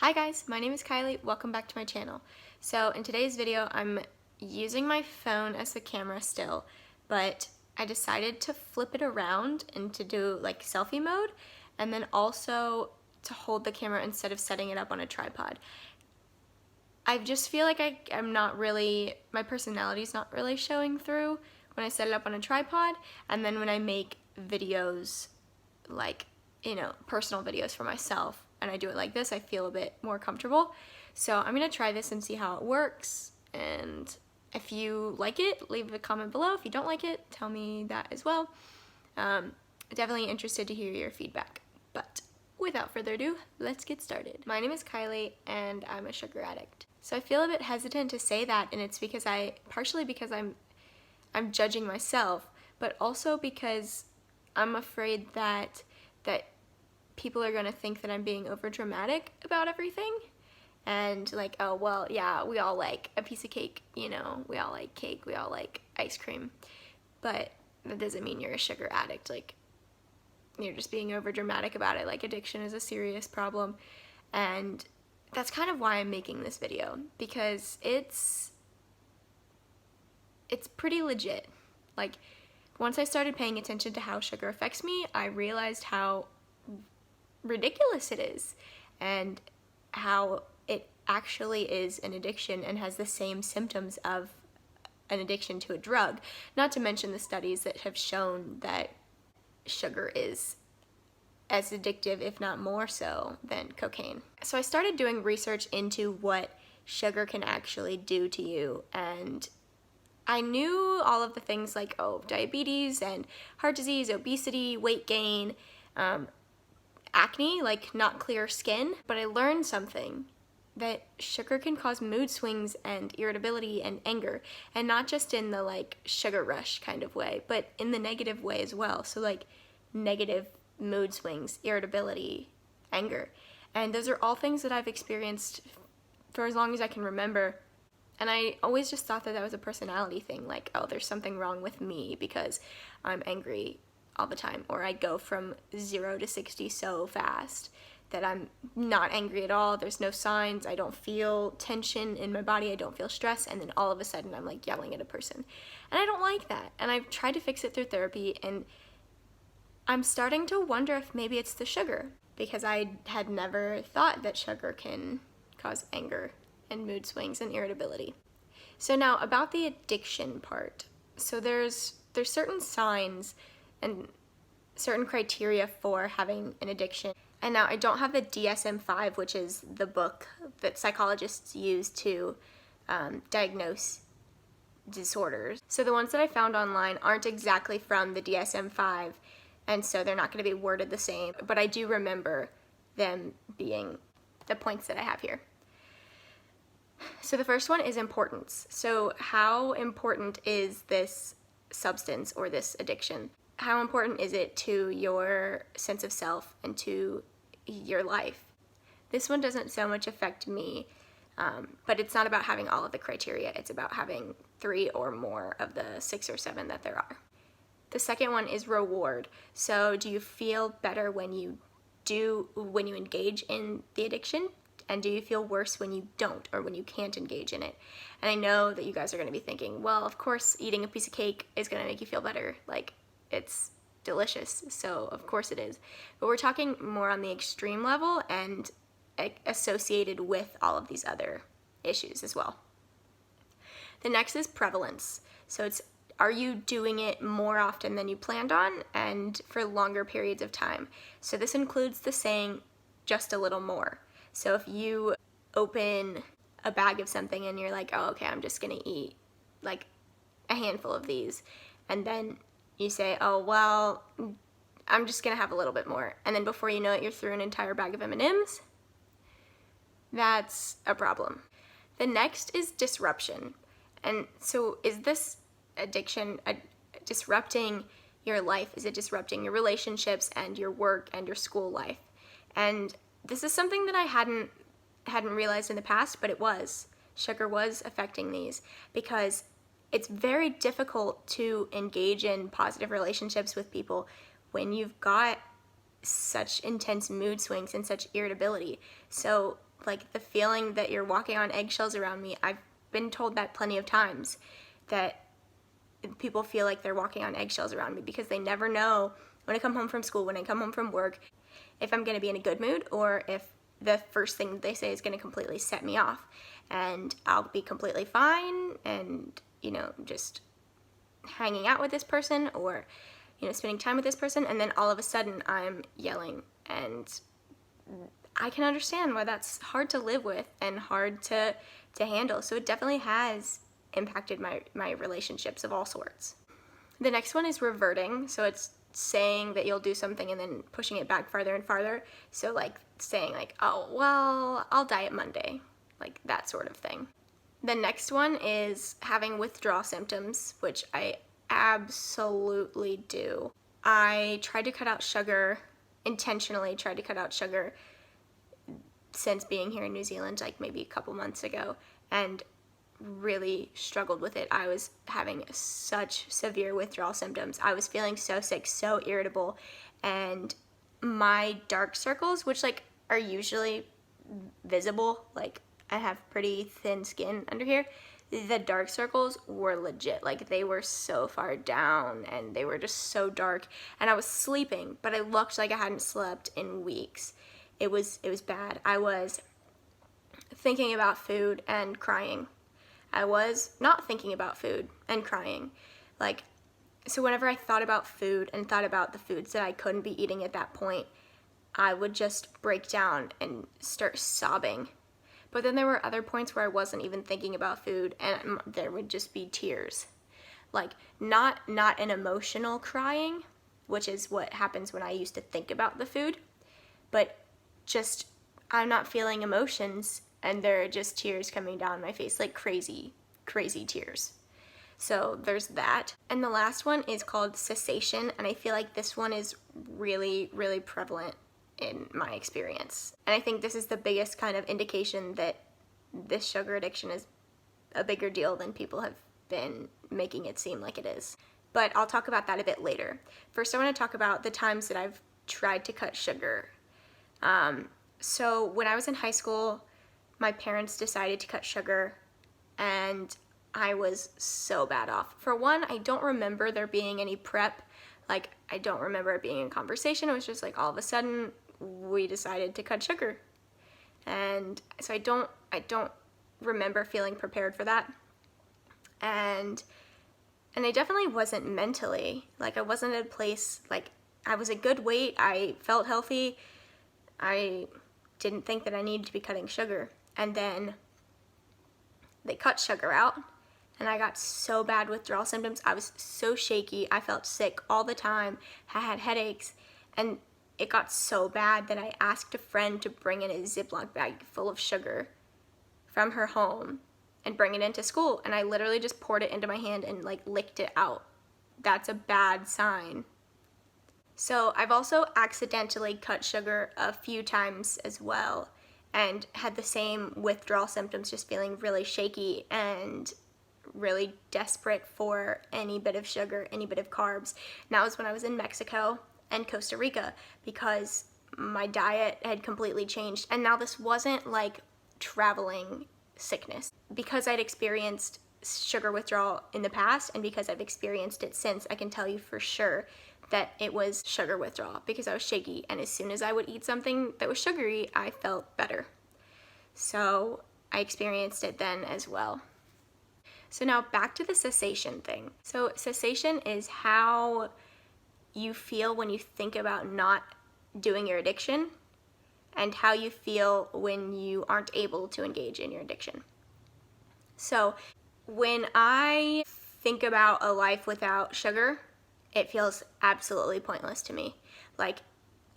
Hi guys, my name is Kylie. Welcome back to my channel. So in today's video, I'm using my phone as the camera still, but I decided to flip it around and to do like selfie mode, and then also to hold the camera instead of setting it up on a tripod. I just feel like I'm not really, my personality's not really showing through when I set it up on a tripod, and then when I make videos, like, personal videos for myself, and I do it like this, I feel a bit more comfortable. So I'm gonna try this and see how it works, and if you like it, leave a comment below. If you don't like it, tell me that as well. Definitely interested to hear your feedback. But without further ado, let's get started. My name is Kylie, and I'm a sugar addict. So I feel a bit hesitant to say that, and it's because partially because I'm judging myself, but also because I'm afraid that people are gonna think that I'm being over dramatic about everything, and like, oh well, yeah, we all like a piece of cake, we all like cake, we all like ice cream, but that doesn't mean you're a sugar addict. Like, you're just being over dramatic about it. Like, addiction is a serious problem, and that's kind of why I'm making this video, because it's pretty legit. Like, once I started paying attention to how sugar affects me, I realized how ridiculous it is, and how it actually is an addiction and has the same symptoms of an addiction to a drug, not to mention the studies that have shown that sugar is as addictive, if not more so, than cocaine. So I started doing research into what sugar can actually do to you, and I knew all of the things like, diabetes and heart disease, obesity, weight gain, acne, like not clear skin, but I learned something, that sugar can cause mood swings and irritability and anger, and not just in the like sugar rush kind of way, but in the negative way as well. So like negative mood swings, irritability, anger, and those are all things that I've experienced for as long as I can remember. And I always just thought that was a personality thing, like, oh, there's something wrong with me because I'm angry all the time, or I go from 0 to 60 so fast that I'm not angry at all. There's no signs. I don't feel tension in my body. I don't feel stress, and then all of a sudden I'm like yelling at a person, and I don't like that. And I've tried to fix it through therapy, and I'm starting to wonder if maybe it's the sugar, because I had never thought that sugar can cause anger and mood swings and irritability. So now about the addiction part. So there's certain signs and certain criteria for having an addiction. And now I don't have the DSM-5, which is the book that psychologists use to diagnose disorders. So the ones that I found online aren't exactly from the DSM-5, and so they're not going to be worded the same, but I do remember them being the points that I have here. So the first one is importance. So how important is this substance or this addiction? How important is it to your sense of self and to your life? This one doesn't so much affect me, but it's not about having all of the criteria. It's about having 3 or more of the 6 or 7 that there are. The second one is reward. So do you feel better when you engage in the addiction? And do you feel worse when you don't, or when you can't engage in it? And I know that you guys are going to be thinking, well, of course eating a piece of cake is going to make you feel better. Like, it's delicious, so of course it is. But we're talking more on the extreme level and associated with all of these other issues as well. The next is prevalence. So are you doing it more often than you planned on, and for longer periods of time? So this includes the saying, just a little more. So if you open a bag of something and you're like, oh, okay, I'm just gonna eat like a handful of these, and then you say, oh, well, I'm just gonna have a little bit more, and then before you know it, you're through an entire bag of M&Ms, that's a problem. The next is disruption. And so is this addiction disrupting your life? Is it disrupting your relationships and your work and your school life? And this is something that I hadn't realized in the past, but it was. Sugar was affecting these, because it's very difficult to engage in positive relationships with people when you've got such intense mood swings and such irritability. So Like the feeling that you're walking on eggshells around me, I've been told that plenty of times, that people feel like they're walking on eggshells around me because they never know when I come home from school, when I come home from work, if I'm going to be in a good mood or if the first thing they say is going to completely set me off. And I'll be completely fine and, just hanging out with this person or, spending time with this person, and then all of a sudden I'm yelling. And I can understand why that's hard to live with and hard to handle. So it definitely has impacted my relationships of all sorts. The next one is reverting. So it's saying that you'll do something and then pushing it back farther and farther. So like saying like, oh, well, I'll diet Monday, like that sort of thing. The next one is having withdrawal symptoms, which I absolutely do. I tried to cut out sugar, intentionally tried to cut out sugar since being here in New Zealand, like maybe a couple months ago, and really struggled with it. I was having such severe withdrawal symptoms. I was feeling so sick, so irritable, and my dark circles, which like are usually visible, like I have pretty thin skin under here, the dark circles were legit. Like they were so far down and they were just so dark, and I was sleeping, but I looked like I hadn't slept in weeks. It was bad. I was thinking about food and crying. I was not thinking about food and crying. Like, so whenever I thought about food and thought about the foods that I couldn't be eating at that point, I would just break down and start sobbing. But then there were other points where I wasn't even thinking about food and there would just be tears. Like, not an emotional crying, which is what happens when I used to think about the food, but just I'm not feeling emotions and there are just tears coming down my face, like crazy, crazy tears. So there's that. And the last one is called cessation, and I feel like this one is really, really prevalent in my experience. And I think this is the biggest kind of indication that this sugar addiction is a bigger deal than people have been making it seem like it is. But I'll talk about that a bit later. First, I want to talk about the times that I've tried to cut sugar. So when I was in high school, my parents decided to cut sugar, and I was so bad off. For one, I don't remember there being any prep. Like, I don't remember it being a conversation. It was just like all of a sudden we decided to cut sugar. And so I don't remember feeling prepared for that. And I definitely wasn't mentally. Like, I wasn't at a place, like, I was a good weight. I felt healthy. I didn't think that I needed to be cutting sugar. And then they cut sugar out, and I got so bad withdrawal symptoms. I was so shaky. I felt sick all the time. I had headaches, and it got so bad that I asked a friend to bring in a Ziploc bag full of sugar from her home and bring it into school. And I literally just poured it into my hand and like licked it out. That's a bad sign. So I've also accidentally cut sugar a few times as well, and had the same withdrawal symptoms, just feeling really shaky and really desperate for any bit of sugar, any bit of carbs. And that was when I was in Mexico and Costa Rica, because my diet had completely changed. And now this wasn't like traveling sickness. Because I'd experienced sugar withdrawal in the past, and because I've experienced it since, I can tell you for sure that it was sugar withdrawal, because I was shaky, and as soon as I would eat something that was sugary, I felt better. So I experienced it then as well. So now back to the cessation thing. So cessation is how you feel when you think about not doing your addiction, and how you feel when you aren't able to engage in your addiction. So when I think about a life without sugar, it feels absolutely pointless to me. Like,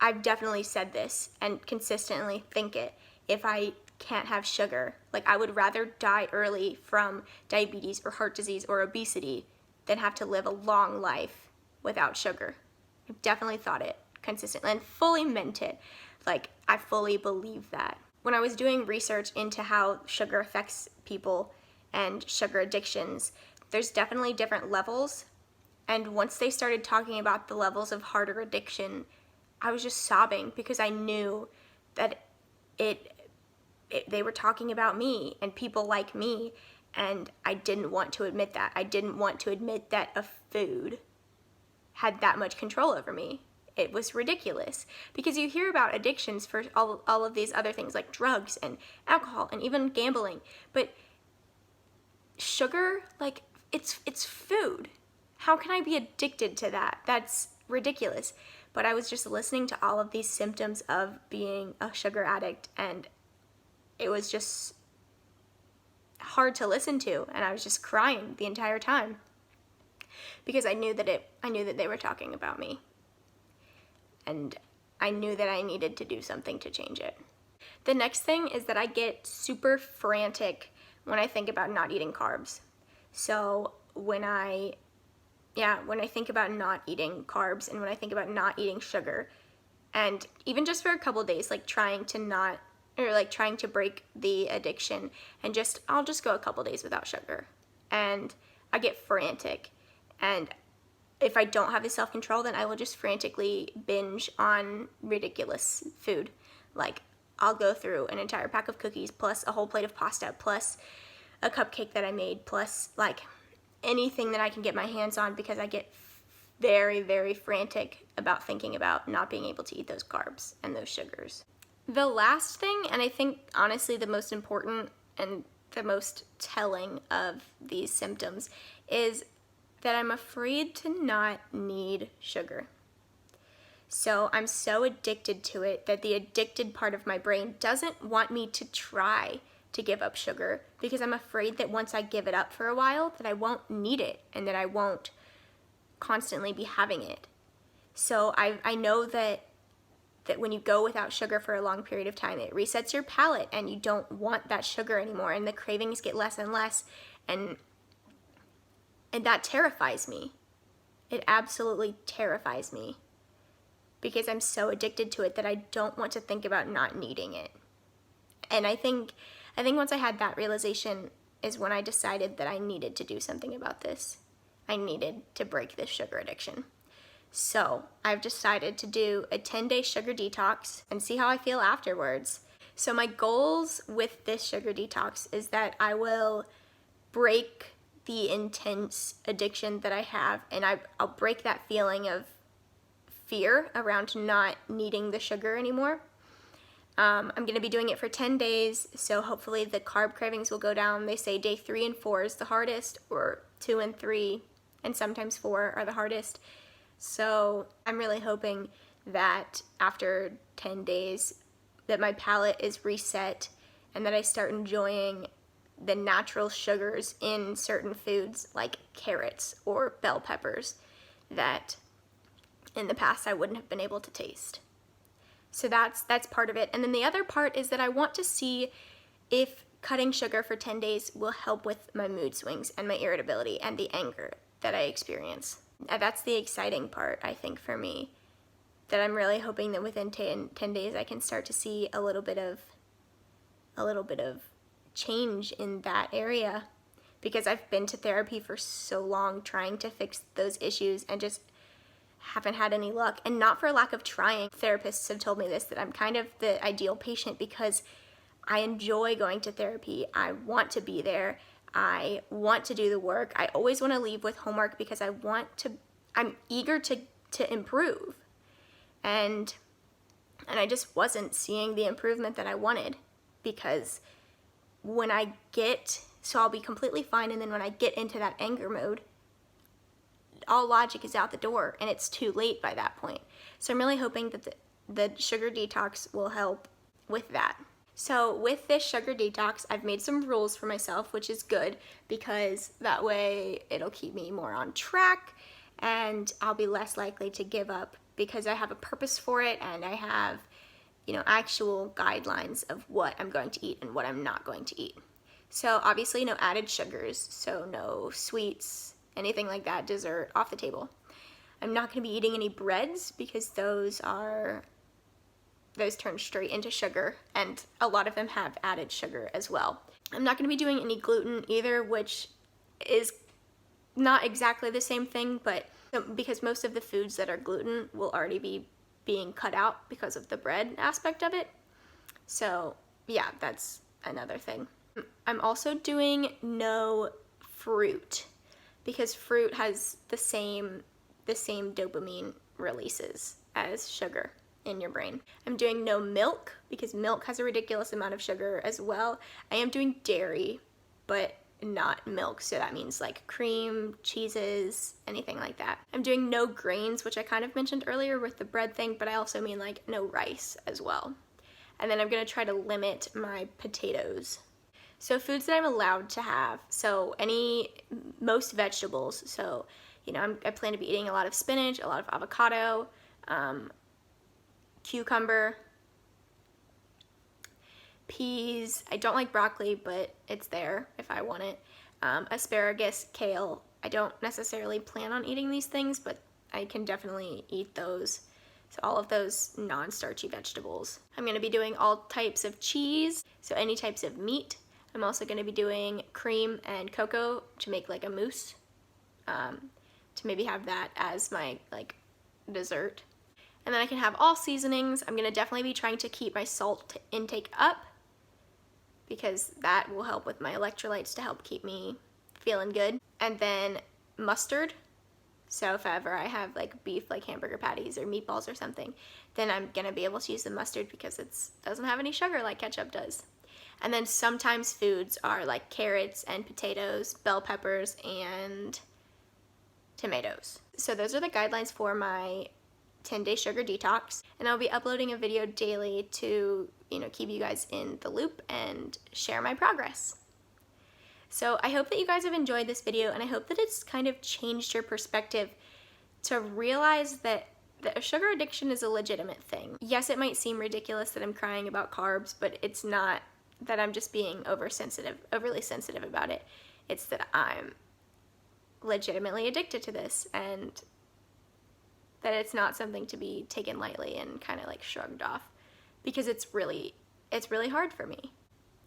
I've definitely said this and consistently think it. If I can't have sugar, like, I would rather die early from diabetes or heart disease or obesity than have to live a long life without sugar. I've definitely thought it consistently and fully meant it. Like, I fully believe that. When I was doing research into how sugar affects people and sugar addictions, there's definitely different levels. And once they started talking about the levels of harder addiction, I was just sobbing, because I knew that it they were talking about me and people like me, and I didn't want to admit that. I didn't want to admit that a food had that much control over me. It was ridiculous, because you hear about addictions for all of these other things like drugs and alcohol and even gambling, but sugar, like, it's food. How can I be addicted to that? That's ridiculous. But I was just listening to all of these symptoms of being a sugar addict, and it was just hard to listen to, and I was just crying the entire time because I knew that they were talking about me, and I knew that I needed to do something to change it. The next thing is that I get super frantic when I think about not eating carbs. So when I think about not eating carbs, and when I think about not eating sugar, and even just for a couple days, like trying to break the addiction, and I'll just go a couple days without sugar, and I get frantic. And if I don't have the self-control, then I will just frantically binge on ridiculous food. Like, I'll go through an entire pack of cookies, plus a whole plate of pasta, plus a cupcake that I made, plus like anything that I can get my hands on, because I get very, very frantic about thinking about not being able to eat those carbs and those sugars. The last thing, and I think honestly the most important and the most telling of these symptoms, is that I'm afraid to not need sugar. So I'm so addicted to it that the addicted part of my brain doesn't want me to try to give up sugar, because I'm afraid that once I give it up for a while, that I won't need it and that I won't constantly be having it. So I know that when you go without sugar for a long period of time, it resets your palate and you don't want that sugar anymore, and the cravings get less and less, and that terrifies me. It absolutely terrifies me, because I'm so addicted to it that I don't want to think about not needing it. And I think once I had that realization is when I decided that I needed to do something about this. I needed to break this sugar addiction. So I've decided to do a 10-day sugar detox and see how I feel afterwards. So my goals with this sugar detox is that I will break the intense addiction that I have, and I'll break that feeling of fear around not needing the sugar anymore. I'm going to be doing it for 10 days, so hopefully the carb cravings will go down. They say day 3 and 4 is the hardest, or 2 and 3, and sometimes 4 are the hardest. So I'm really hoping that after 10 days that my palate is reset and that I start enjoying the natural sugars in certain foods like carrots or bell peppers that in the past I wouldn't have been able to taste. So that's part of it. And then the other part is that I want to see if cutting sugar for 10 days will help with my mood swings and my irritability and the anger that I experience. That's the exciting part, I think, for me, that I'm really hoping that within 10 days I can start to see a little bit of change in that area, because I've been to therapy for so long trying to fix those issues and just haven't had any luck. And not for lack of trying. Therapists have told me this, that I'm kind of the ideal patient because I enjoy going to therapy. I want to be there. I want to do the work. I always want to leave with homework because I'm eager to improve. And I just wasn't seeing the improvement that I wanted, because I'll be completely fine, and then when I get into that anger mode, all logic is out the door and it's too late by that point. So I'm really hoping that the sugar detox will help with that. So with this sugar detox, I've made some rules for myself, which is good, because that way it'll keep me more on track and I'll be less likely to give up, because I have a purpose for it and I have, actual guidelines of what I'm going to eat and what I'm not going to eat. So obviously no added sugars, so no sweets, anything like that, dessert, off the table. I'm not going to be eating any breads, because those turn straight into sugar, and a lot of them have added sugar as well. I'm not going to be doing any gluten either, which is not exactly the same thing, but because most of the foods that are gluten will already be being cut out because of the bread aspect of it. So yeah, that's another thing. I'm also doing no fruit because fruit has the same dopamine releases as sugar in your brain. I'm doing no milk because milk has a ridiculous amount of sugar as well. I am doing dairy, but not milk, so that means like cream, cheeses, anything like that. I'm doing no grains, which I kind of mentioned earlier with the bread thing, but I also mean like no rice as well. And then I'm gonna try to limit my potatoes. So foods that I'm allowed to have, so most vegetables, so I plan to be eating a lot of spinach, a lot of avocado, cucumber, peas. I don't like broccoli, but it's there if I want it. Asparagus, kale. I don't necessarily plan on eating these things, but I can definitely eat those. So all of those non-starchy vegetables. I'm gonna be doing all types of cheese, so any types of meat. I'm also gonna be doing cream and cocoa to make like a mousse, to maybe have that as my like dessert. And then I can have all seasonings. I'm gonna definitely be trying to keep my salt intake up because that will help with my electrolytes to help keep me feeling good. And then mustard. So if ever I have like beef, like hamburger patties or meatballs or something, then I'm gonna be able to use the mustard because it doesn't have any sugar like ketchup does. And then sometimes foods are like carrots and potatoes, bell peppers, and tomatoes. So those are the guidelines for my 10-day sugar detox, and I'll be uploading a video daily to keep you guys in the loop and share my progress. So I hope that you guys have enjoyed this video, and I hope that it's kind of changed your perspective to realize that a sugar addiction is a legitimate thing. Yes, it might seem ridiculous that I'm crying about carbs, but it's not that I'm just being overly sensitive about it. It's that I'm legitimately addicted to this, and that it's not something to be taken lightly and kind of like shrugged off, because it's really hard for me.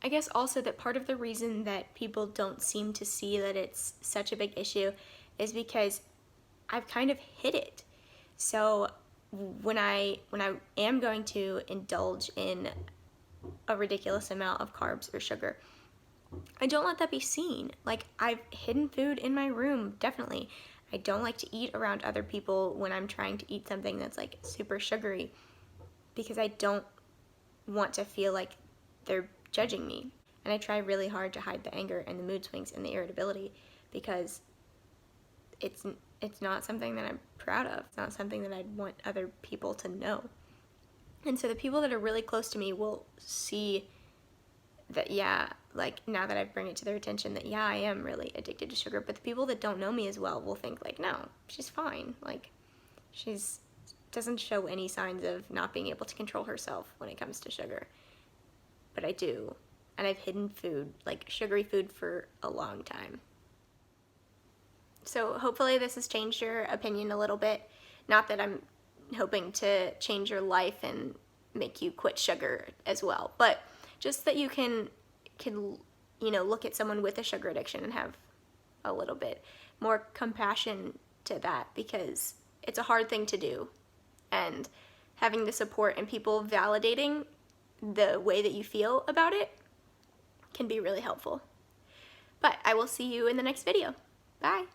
I guess also that part of the reason that people don't seem to see that it's such a big issue is because I've kind of hid it. So when I am going to indulge in a ridiculous amount of carbs or sugar, I don't let that be seen. Like, I've hidden food in my room, definitely. I don't like to eat around other people when I'm trying to eat something that's like super sugary, because I don't want to feel like they're judging me. And I try really hard to hide the anger and the mood swings and the irritability, because it's not something that I'm proud of. It's not something that I'd want other people to know. And so the people that are really close to me will see that, yeah, like now that I bring it to their attention, that yeah, I am really addicted to sugar. But the people that don't know me as well will think like, no, she's fine. Like, she's doesn't show any signs of not being able to control herself when it comes to sugar. But I do. And I've hidden food, like sugary food, for a long time. So hopefully this has changed your opinion a little bit. Not that I'm hoping to change your life and make you quit sugar as well, but just that you can look at someone with a sugar addiction and have a little bit more compassion to that, because it's a hard thing to do, and having the support and people validating the way that you feel about it can be really helpful. But I will see you in the next video. Bye!